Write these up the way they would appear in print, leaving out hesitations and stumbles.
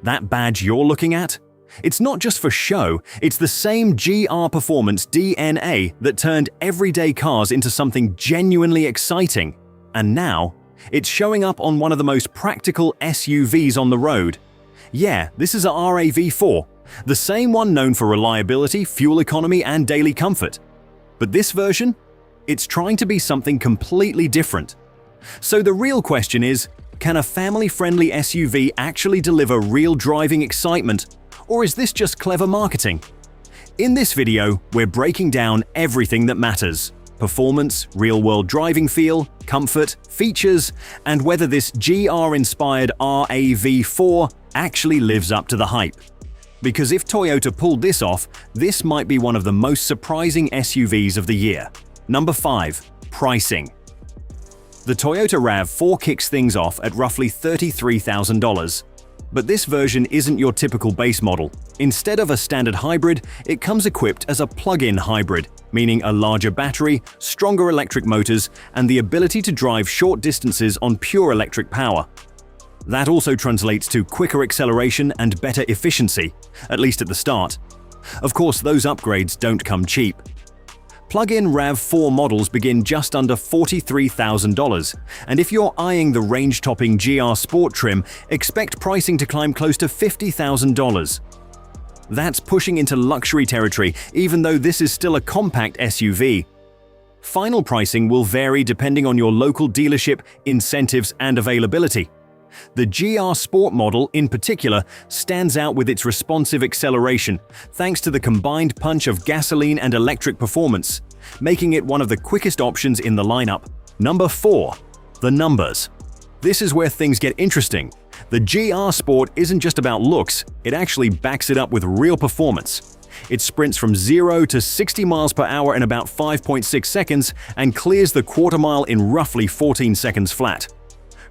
That badge you're looking at? It's not just for show, it's the same GR Performance DNA that turned everyday cars into something genuinely exciting. And now, it's showing up on one of the most practical SUVs on the road. Yeah, this is a RAV4, the same one known for reliability, fuel economy, and daily comfort. But this version? It's trying to be something completely different. So the real question is, can a family-friendly SUV actually deliver real driving excitement, or is this just clever marketing? In this video, we're breaking down everything that matters: performance, real-world driving feel, comfort, features, and whether this GR-inspired RAV4 actually lives up to the hype. Because if Toyota pulled this off, this might be one of the most surprising SUVs of the year. Number 5. Pricing. The Toyota RAV4 kicks things off at roughly $33,000. But this version isn't your typical base model. Instead of a standard hybrid, it comes equipped as a plug-in hybrid, meaning a larger battery, stronger electric motors, and the ability to drive short distances on pure electric power. That also translates to quicker acceleration and better efficiency, at least at the start. Of course, those upgrades don't come cheap. Plug-in RAV4 models begin just under $43,000, and if you're eyeing the range-topping GR Sport trim, expect pricing to climb close to $50,000. That's pushing into luxury territory, even though this is still a compact SUV. Final pricing will vary depending on your local dealership, incentives, and availability. The GR Sport model, in particular, stands out with its responsive acceleration, thanks to the combined punch of gasoline and electric performance, making it one of the quickest options in the lineup. Number 4. The numbers. This is where things get interesting. The GR Sport isn't just about looks, it actually backs it up with real performance. It sprints from 0 to 60 miles per hour in about 5.6 seconds and clears the quarter mile in roughly 14 seconds flat.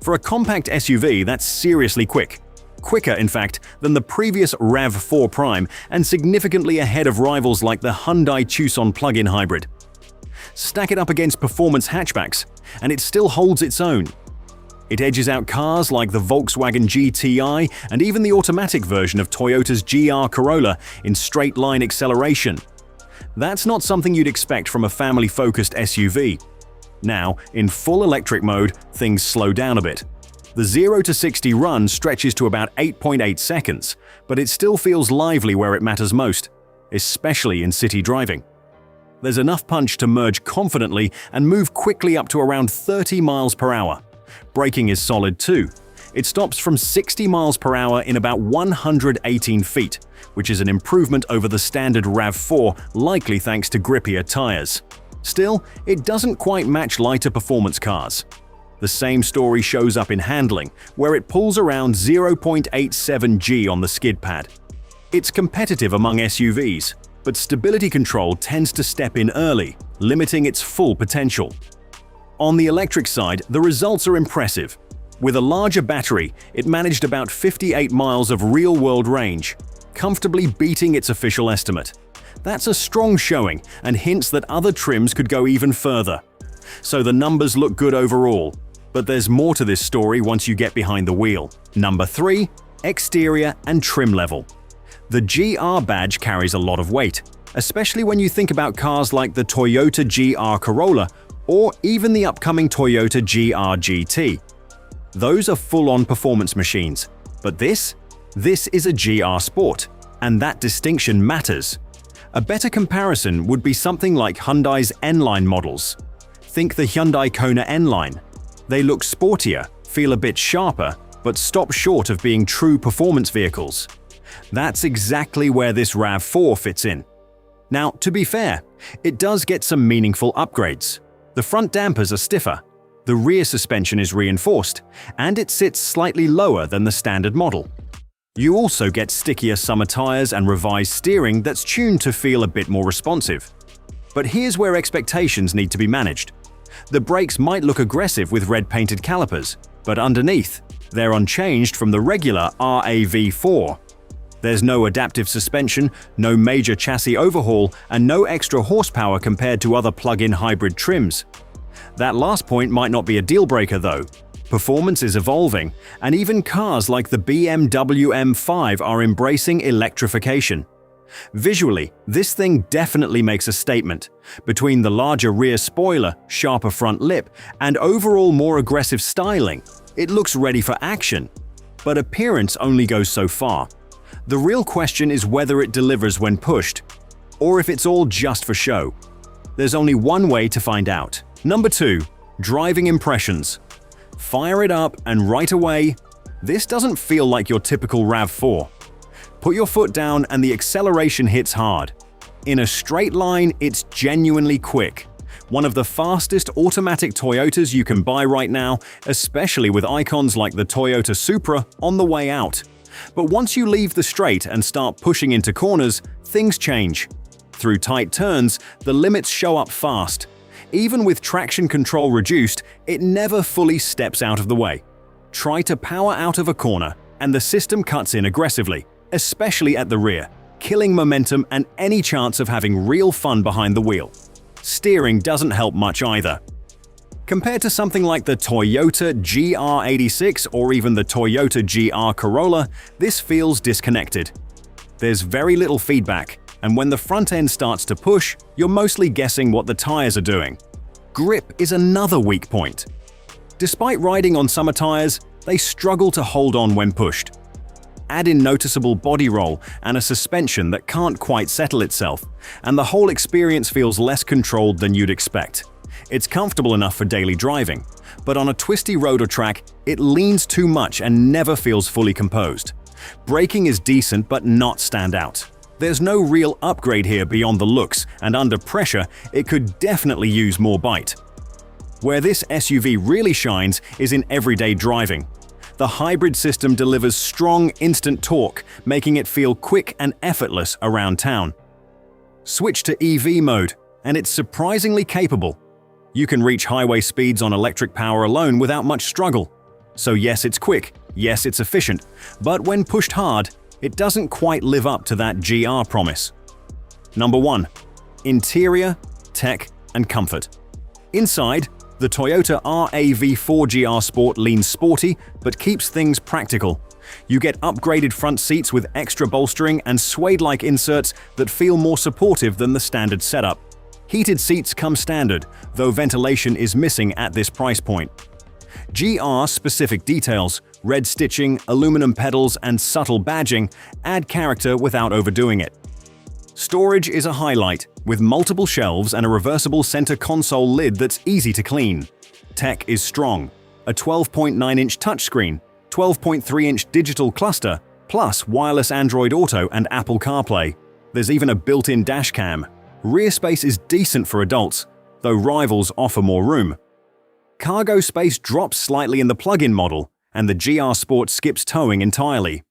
For a compact SUV, that's seriously quick. Quicker, in fact, than the previous RAV4 Prime and significantly ahead of rivals like the Hyundai Tucson plug-in hybrid. Stack it up against performance hatchbacks, and it still holds its own. It edges out cars like the Volkswagen GTI and even the automatic version of Toyota's GR Corolla in straight-line acceleration. That's not something you'd expect from a family-focused SUV. Now, in full electric mode, things slow down a bit. The 0 to 60 run stretches to about 8.8 seconds, but it still feels lively where it matters most, especially in city driving. There's enough punch to merge confidently and move quickly up to around 30 miles per hour. Braking is solid too. It stops from 60 miles per hour in about 118 feet, which is an improvement over the standard RAV4, likely thanks to grippier tires. Still, it doesn't quite match lighter performance cars. The same story shows up in handling, where it pulls around 0.87 G on the skid pad. It's competitive among SUVs, but stability control tends to step in early, limiting its full potential. On the electric side, the results are impressive. With a larger battery, it managed about 58 miles of real-world range, comfortably beating its official estimate. That's a strong showing and hints that other trims could go even further. So the numbers look good overall, but there's more to this story once you get behind the wheel. Number 3. Exterior and trim level. The GR badge carries a lot of weight, especially when you think about cars like the Toyota GR Corolla or even the upcoming Toyota GR GT. Those are full-on performance machines, but this is a GR Sport, and that distinction matters. A better comparison would be something like Hyundai's N-Line models. Think the Hyundai Kona N-Line. They look sportier, feel a bit sharper, but stop short of being true performance vehicles. That's exactly where this RAV4 fits in. Now, to be fair, it does get some meaningful upgrades. The front dampers are stiffer, the rear suspension is reinforced, and it sits slightly lower than the standard model. You also get stickier summer tires and revised steering that's tuned to feel a bit more responsive. But here's where expectations need to be managed. The brakes might look aggressive with red-painted calipers, but underneath, they're unchanged from the regular RAV4. There's no adaptive suspension, no major chassis overhaul, and no extra horsepower compared to other plug-in hybrid trims. That last point might not be a deal-breaker though. Performance is evolving, and even cars like the BMW M5 are embracing electrification. Visually, this thing definitely makes a statement. Between the larger rear spoiler, sharper front lip, and overall more aggressive styling, it looks ready for action. But appearance only goes so far. The real question is whether it delivers when pushed, or if it's all just for show. There's only one way to find out. Number 2. Driving impressions. Fire it up and right away, this doesn't feel like your typical RAV4. Put your foot down and the acceleration hits hard. In a straight line, it's genuinely quick. One of the fastest automatic Toyotas you can buy right now, especially with icons like the Toyota Supra on the way out. But once you leave the straight and start pushing into corners, things change. Through tight turns, the limits show up fast. Even with traction control reduced, it never fully steps out of the way. Try to power out of a corner, and the system cuts in aggressively, especially at the rear, killing momentum and any chance of having real fun behind the wheel. Steering doesn't help much either. Compared to something like the Toyota GR86 or even the Toyota GR Corolla, this feels disconnected. There's very little feedback, and when the front end starts to push, you're mostly guessing what the tires are doing. Grip is another weak point. Despite riding on summer tires, they struggle to hold on when pushed. Add in noticeable body roll and a suspension that can't quite settle itself, and the whole experience feels less controlled than you'd expect. It's comfortable enough for daily driving, but on a twisty road or track, it leans too much and never feels fully composed. Braking is decent but not standout. There's no real upgrade here beyond the looks, and under pressure, it could definitely use more bite. Where this SUV really shines is in everyday driving. The hybrid system delivers strong, instant torque, making it feel quick and effortless around town. Switch to EV mode, and it's surprisingly capable. You can reach highway speeds on electric power alone without much struggle. So yes, it's quick, yes, it's efficient, but when pushed hard, it doesn't quite live up to that GR promise. Number 1. Interior, tech, and comfort. Inside, the Toyota RAV4 GR Sport leans sporty but keeps things practical. You get upgraded front seats with extra bolstering and suede-like inserts that feel more supportive than the standard setup. Heated seats come standard, though ventilation is missing at this price point. GR-specific details, red stitching, aluminum pedals, and subtle badging add character without overdoing it. Storage is a highlight, with multiple shelves and a reversible center console lid that's easy to clean. Tech is strong. A 12.9-inch touchscreen, 12.3-inch digital cluster, plus wireless Android Auto and Apple CarPlay. There's even a built-in dashcam. Rear space is decent for adults, though rivals offer more room. Cargo space drops slightly in the plug-in model, and the GR Sport skips towing entirely.